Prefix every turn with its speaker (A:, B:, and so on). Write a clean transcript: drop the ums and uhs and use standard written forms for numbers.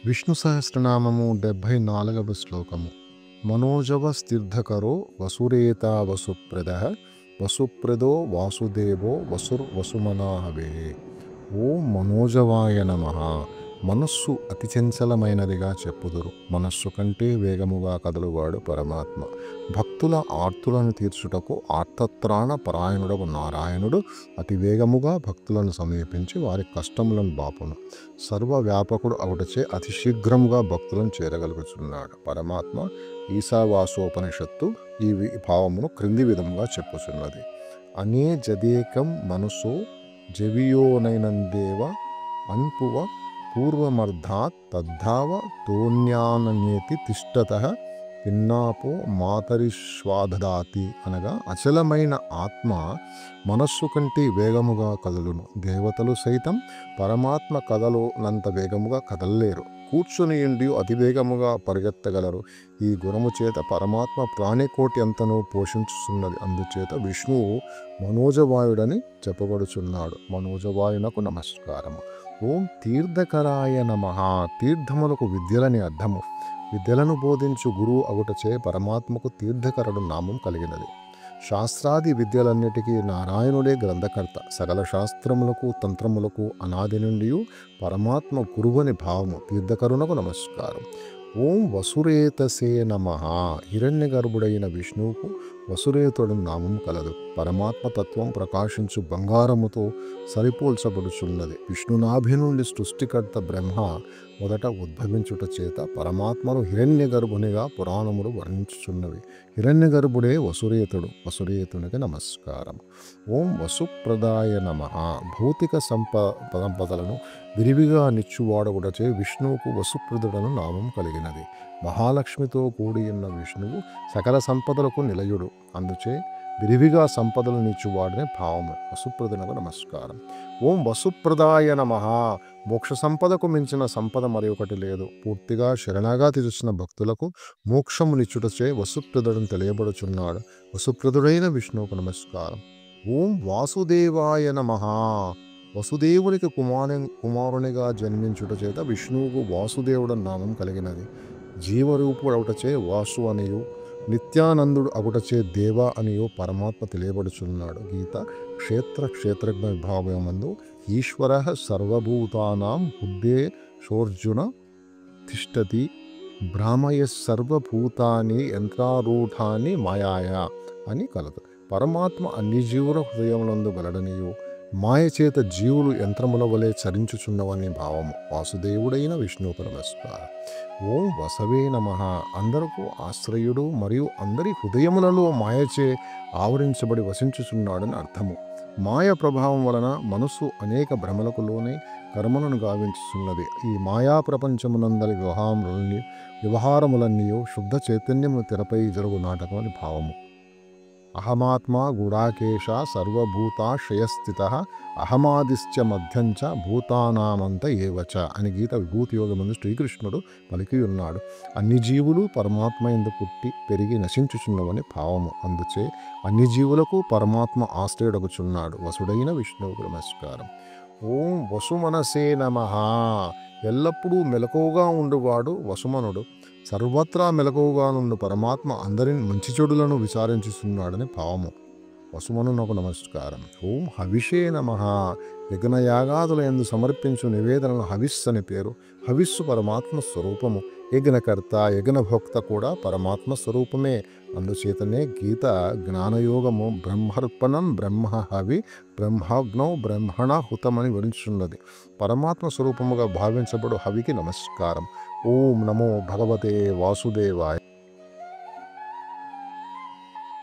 A: విష్ణు సహస్రనామము 74వ శ్లోకము. మనోజవ స్థిర్ధకరో వసురేతా వసుప్రదః వసుప్రదో వాసుదేవో వసుమనాహవే. ఓం మనోజవాయ నమః. మనస్సు అతి చంచలమైనదిగా చెప్పుదురు. మనస్సు కంటే వేగముగా కదలువాడు పరమాత్మ. భక్తుల ఆర్తులను తీర్చుటకు ఆర్తత్రాణ పరాయణుడకు నారాయణుడు అతి వేగముగా భక్తులను సమీపించి వారి కష్టములను బాపును. సర్వవ్యాపకుడు అవుటచే అతి శీఘ్రముగా భక్తులను చేరగలుగుతున్నాడు. పరమాత్మ ఈశావాసోపనిషత్తు ఈ భావమును క్రింది విధముగా చెప్పుచున్నది. అనే జదేకం మనసో జవియోనైనందేవ అన్పువ పూర్వమర్ధాత్ తద్ధావ తోన్యాననేతి తిష్టతః పిన్నాపో మాతరిశ్వాదదాతి. అనగా అచలమైన ఆత్మ మనస్సు కంటే వేగముగా కదలును. దేవతలు సైతం పరమాత్మ కదలునంత వేగముగా కదలలేరు. కూర్చుని ఉండి అతివేగముగా పరిగెత్తగలరు. ఈ గుణము చేత పరమాత్మ ప్రాణికోటి అంతను పోషించుతున్నది. అందుచేత విష్ణువు మనోజవాయుడని చెప్పబడుచున్నాడు. మనోజవాయునకు నమస్కారము. ఓం తీర్థకరాయ నమః. తీర్థములకు విద్యలని అర్థము. విద్యలను బోధించు గురువు అగుటచే పరమాత్మకు తీర్థకరుడు నామం కలిగినది. శాస్త్రాది విద్యలన్నిటికీ నారాయణుడే గ్రంథకర్త. సకల శాస్త్రములకు తంత్రములకు అనాది నుండి పరమాత్మ గురువని భావము. తీర్థకరునకు నమస్కారం. ఓం వసురేతసే నమః. హిరణ్య గర్భుడైన విష్ణువుకు వసురేతుడు నామం కలదు. పరమాత్మ తత్వం ప్రకాశించు బంగారముతో సరిపోల్చబడుచున్నది. విష్ణునాభి నుండి సృష్టికర్త బ్రహ్మ మొదట ఉద్భవించుట చేత పరమాత్మను హిరణ్య గర్భునిగా పురాణములు వర్ణించుచున్నవి. హిరణ్య గర్భుడే వసురేతుడు. వసురేతునికి నమస్కారం. ఓం వసుప్రదాయ నమః. భౌతిక సంపదలను విరివిగా నిచ్చువాడగుడచే విష్ణువుకు వసుప్రదుడను నామం కలిగినది. మహాలక్ష్మితో కూడి ఉన్న విష్ణువు సకల సంపదలకు నిలయుడు. అందుచే విరివిగా సంపదలు నిచ్చువాడనే భావము. వసుప్రదునకు నమస్కారం. ఓం వసుప్రదాయ నమః. మోక్ష సంపదకు మించిన సంపద మరి ఒకటి లేదు. పూర్తిగా శరణాగతి చేసిన భక్తులకు మోక్షమునిచ్చుటచే వసుప్రదుడని తెలియబడుచున్నాడు. వసుప్రదుడైన విష్ణువుకు నమస్కారం. ఓం వాసుదేవాయ నమః. వసుదేవునికి కుమారునిగా జన్మించుట చేత విష్ణువుకు వాసుదేవుడు నామం కలిగినది. జీవరూపుడు అవుటచే వాసు అనియు నిత్యానందుడు అగుటచే దేవ అనియు పరమాత్మ తెలియబడుచున్నాడు. గీత క్షేత్రజ్ఞ విభాగమందు ఈశ్వర సర్వభూతానాం హృదే శోర్జున తిష్టతి భ్రామయ సర్వభూతాని యంత్రారూఢాని మాయాయ అని కలదు. పరమాత్మ అన్ని జీవుల హృదయములందు గలడనియు మాయ చేత జీవులు యంత్రముల వలె చరించుచున్నవని భావము. వాసుదేవుడైన విష్ణువుకు నమస్కారం. ఓం వసవే నమః. అందరకు ఆశ్రయుడు మరియు అందరి హృదయములలో మాయచే ఆవరించబడి వసించుచున్నాడని అర్థము. మాయ ప్రభావం వలన మనస్సు అనేక భ్రమలకు లోనే కర్మలను గావించుచున్నది. ఈ మాయా ప్రపంచమునందరి వ్యవహారములన్నీ శుద్ధ చైతన్యమును తెరపై జరుగు నాటకం అని భావము. అహమాత్మా గుడాకేశ సర్వభూతాశ్రయస్థిత అహమాదిశ్చ మధ్యంచ భూతానామంత ఏవచ అని గీత విభూతి యోగమందు శ్రీకృష్ణుడు పలికి ఉన్నాడు. అన్ని జీవులు పరమాత్మ యందు పుట్టి పెరిగి నశించుచున్నవని భావము. అందుచే అన్ని జీవులకు పరమాత్మ ఆశ్రయుడగుచున్నాడు. వసుడైన విష్ణువుకు నమస్కారం. ఓం వసుమనసే నమః. ఎల్లప్పుడూ మెలకువగా ఉండువాడు వసుమనుడు. సర్వత్రా మెలకువగా నుండి పరమాత్మ అందరిని మంచి చెడులను విచారించుతున్నాడని భావము. వసుమనునకు నమస్కారం. ఓం హవిషే నమః. యజ్ఞయాగాదుల యందు సమర్పించు నివేదనలు హవిస్సు అని పేరు. హవిస్సు పరమాత్మ స్వరూపము. యజ్ఞకర్త యజ్ఞభోక్త కూడా పరమాత్మ స్వరూపమే. అందుచేతనే గీత జ్ఞానయోగము బ్రహ్మర్పణం బ్రహ్మ హవి బ్రహ్మాగ్నౌ బ్రహ్మణ హుతమని వివరించున్నది. పరమాత్మ స్వరూపముగా భావించబడు హవికి నమస్కారం. ఓం నమో భగవతే వాసుదేవాయ.